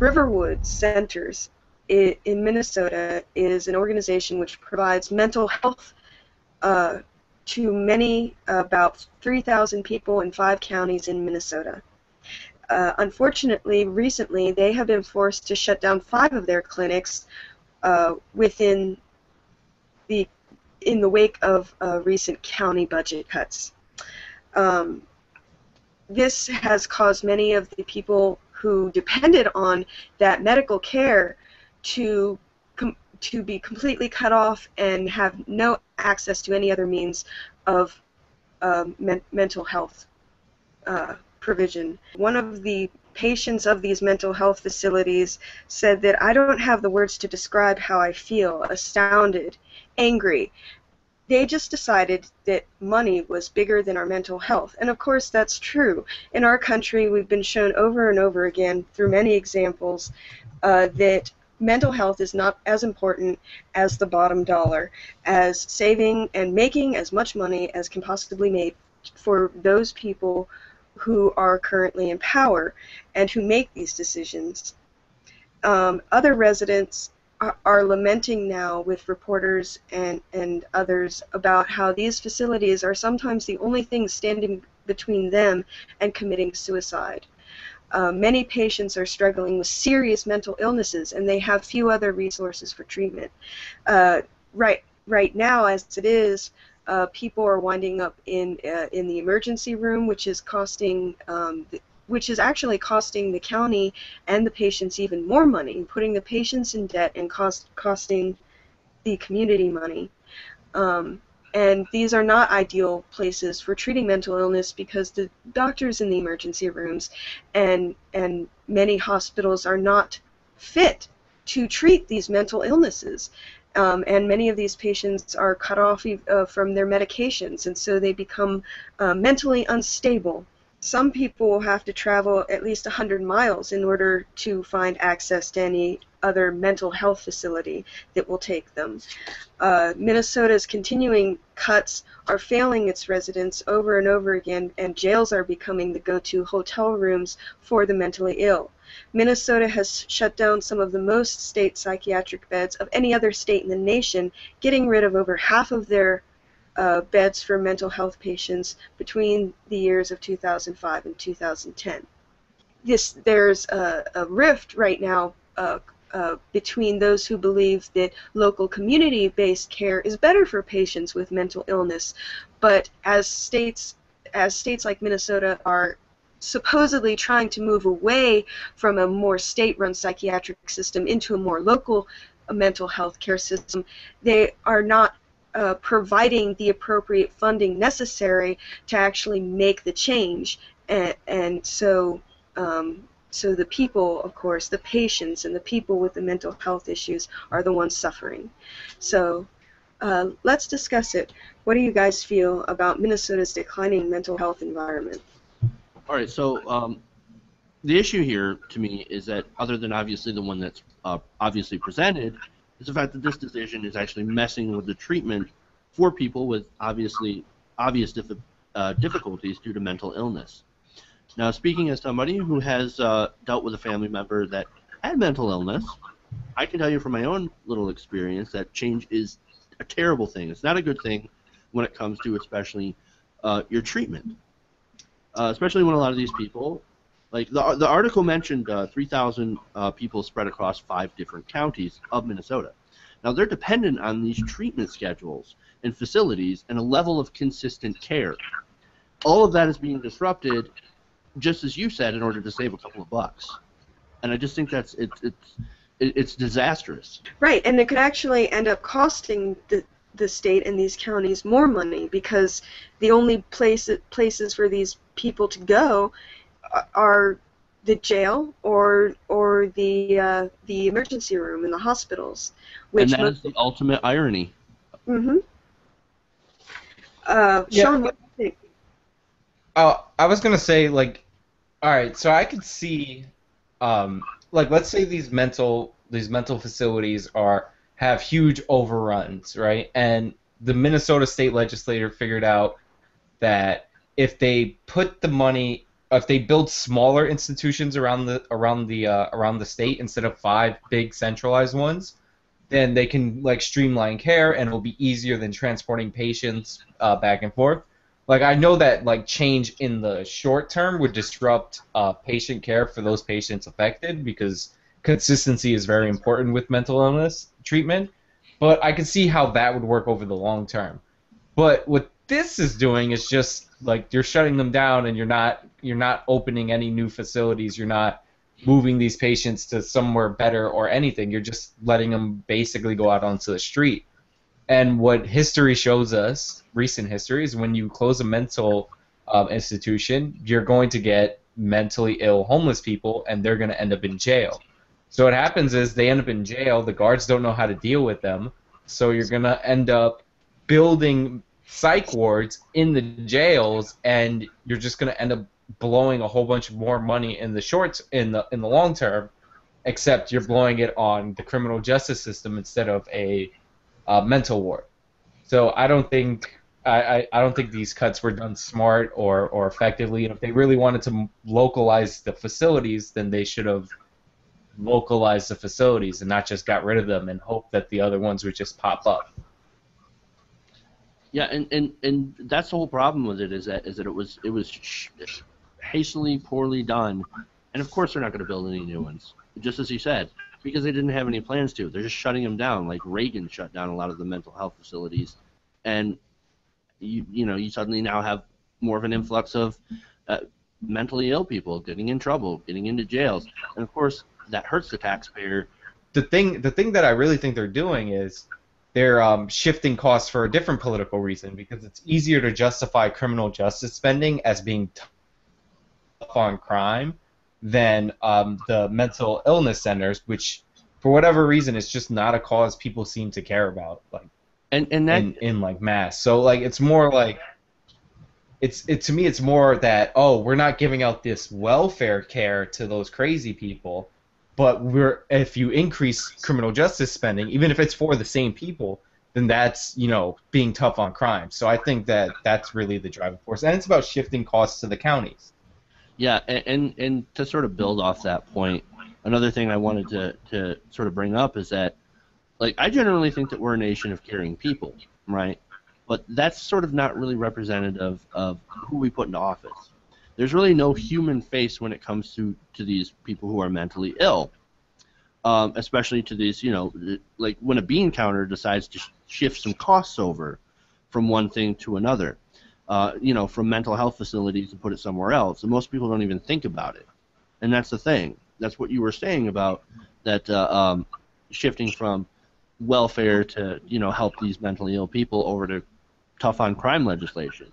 Riverwood Centers in Minnesota is an organization which provides mental health to many, about 3,000 people in 5 counties in Minnesota. Unfortunately, recently, they have been forced to shut down 5 of their clinics in the wake of recent county budget cuts. This has caused many of the people who depended on that medical care to be completely cut off and have no access to any other means of mental health provision. One of the patients of these mental health facilities said that I don't have the words to describe how I feel, astounded, angry. They just decided that money was bigger than our mental health. And of course that's true. In our country we've been shown over and over again through many examples that mental health is not as important as the bottom dollar, as saving and making as much money as can possibly be made for those people who are currently in power and who make these decisions. Other residents are lamenting now with reporters and others about how these facilities are sometimes the only thing standing between them and committing suicide. Many patients are struggling with serious mental illnesses and they have few other resources for treatment. Right now, as it is, people are winding up in the emergency room, which is actually costing the county and the patients even more money, putting the patients in debt and costing the community money. And these are not ideal places for treating mental illness because the doctors in the emergency rooms and many hospitals are not fit to treat these mental illnesses. And many of these patients are cut off from their medications, and so they become mentally unstable. Some people will have to travel at least 100 miles in order to find access to any other mental health facility that will take them. Minnesota's continuing cuts are failing its residents over and over again, and jails are becoming the go-to hotel rooms for the mentally ill. Minnesota has shut down some of the most state psychiatric beds of any other state in the nation, getting rid of over half of their beds for mental health patients between the years of 2005 and 2010. There's a rift right now between those who believe that local community-based care is better for patients with mental illness, but as states like Minnesota are supposedly trying to move away from a more state-run psychiatric system into a more local mental health care system, they are not providing the appropriate funding necessary to actually make the change, and so the people, of course, the patients and the people with the mental health issues are the ones suffering. So let's discuss it. What do you guys feel about Minnesota's declining mental health environment? All right, so the issue here to me is that, other than obviously the one that's obviously presented, is the fact that this decision is actually messing with the treatment for people with obvious difficulties due to mental illness. Now, speaking as somebody who has dealt with a family member that had mental illness, I can tell you from my own little experience that change is a terrible thing. It's not a good thing when it comes to especially your treatment. Especially when a lot of these people, like the article mentioned 3,000 people spread across 5 different counties of Minnesota. Now they're dependent on these treatment schedules and facilities and a level of consistent care. All of that is being disrupted, just as you said, in order to save a couple of bucks. And I just think that's it's disastrous. Right, and it could actually end up costing the state and these counties more money, because the only places for these people to go are the jail or the emergency room in the hospitals. And that is the ultimate irony. Mm-hmm. Sean, what do you think? I was gonna say, like, all right, so I could see, like, let's say these mental facilities have huge overruns, right? And the Minnesota state legislature figured out that if they put the money if they build smaller institutions around the state instead of 5 big centralized ones, then they can like streamline care, and it'll be easier than transporting patients back and forth. Like I know that like change in the short term would disrupt patient care for those patients affected, because consistency is very important with mental illness treatment. But I can see how that would work over the long term. But what this is doing is just like you're shutting them down, and you're not opening any new facilities. You're not moving these patients to somewhere better or anything. You're just letting them basically go out onto the street. And what history shows us, recent history, is when you close a mental institution, you're going to get mentally ill homeless people, and they're going to end up in jail. So what happens is they end up in jail. The guards don't know how to deal with them. So you're going to end up building psych wards in the jails, and you're just going to end up blowing a whole bunch more money in the long term, except you're blowing it on the criminal justice system instead of a mental ward. So I don't think these cuts were done smart or effectively. And if they really wanted to localize the facilities, then they should have localized the facilities and not just got rid of them and hope that the other ones would just pop up. Yeah, and that's the whole problem with it, is that it was hastily, poorly done, and of course they're not going to build any new ones, just as you said, because they didn't have any plans to. They're just shutting them down, like Reagan shut down a lot of the mental health facilities, and you suddenly now have more of an influx of mentally ill people getting in trouble, getting into jails, and of course that hurts the taxpayer. The thing that I really think they're doing is they're shifting costs for a different political reason, because it's easier to justify criminal justice spending as being tough on crime than the mental illness centers, which for whatever reason is just not a cause people seem to care about, like and that in like mass. So like it's more like to me it's more that, oh, we're not giving out this welfare care to those crazy people, but if you increase criminal justice spending, even if it's for the same people, then that's being tough on crime. So I think that that's really the driving force, and it's about shifting costs to the counties. Yeah, and to sort of build off that point, another thing I wanted to sort of bring up is that, like, I generally think that we're a nation of caring people, right? But that's sort of not really representative of who we put into office. There's really no human face when it comes to these people who are mentally ill, especially to these, like when a bean counter decides to shift some costs over from one thing to another, from mental health facilities and put it somewhere else. And most people don't even think about it. And that's the thing. That's what you were saying about that shifting from welfare to, help these mentally ill people over to tough on crime legislation.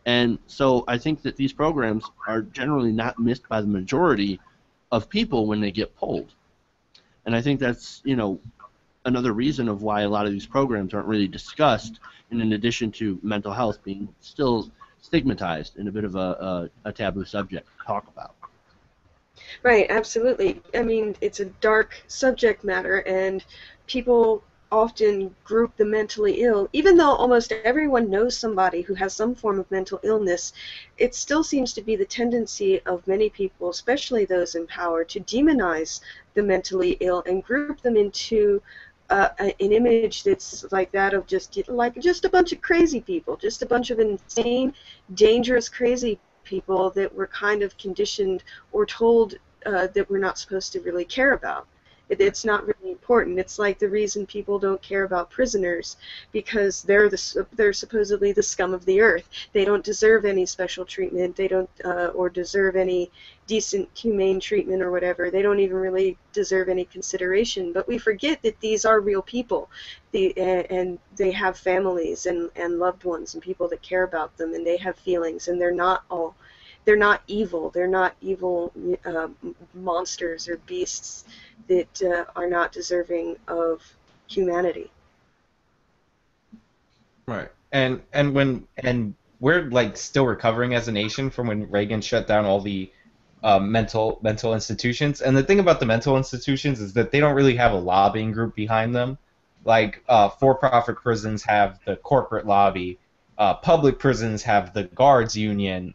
And so I think that these programs are generally not missed by the majority of people when they get pulled. And I think that's, another reason of why a lot of these programs aren't really discussed, and in addition to mental health being still stigmatized and a bit of a taboo subject to talk about. Right, absolutely. I mean, it's a dark subject matter, and people often group the mentally ill. Even though almost everyone knows somebody who has some form of mental illness, it still seems to be the tendency of many people, especially those in power, to demonize the mentally ill and group them into an image that's like that of just a bunch of crazy people, just a bunch of insane, dangerous, crazy people that were kind of conditioned or told that we're not supposed to really care about. It's not really important. It's like the reason people don't care about prisoners, because they're supposedly the scum of the earth. They don't deserve any special treatment. They don't or deserve any decent, humane treatment or whatever. They don't even really deserve any consideration. But we forget that these are real people, and they have families and loved ones and people that care about them, and they have feelings, and they're not evil. They're not evil monsters or beasts that are not deserving of humanity. Right. And we're like still recovering as a nation from when Reagan shut down all the mental institutions. And the thing about the mental institutions is that they don't really have a lobbying group behind them. Like for-profit prisons have the corporate lobby, public prisons have the guards union.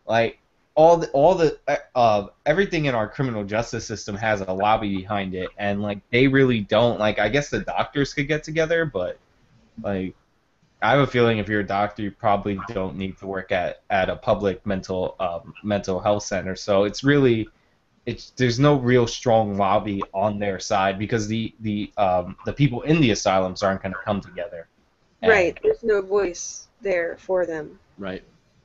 Like everything in our criminal justice system has a lobby behind it, and like they really don't. Like, I guess the doctors could get together, but like I have a feeling if you're a doctor, you probably don't need to work at a public mental health center. So there's no real strong lobby on their side because the people in the asylums aren't going to come together. And, Right. There's no voice there for them. Right.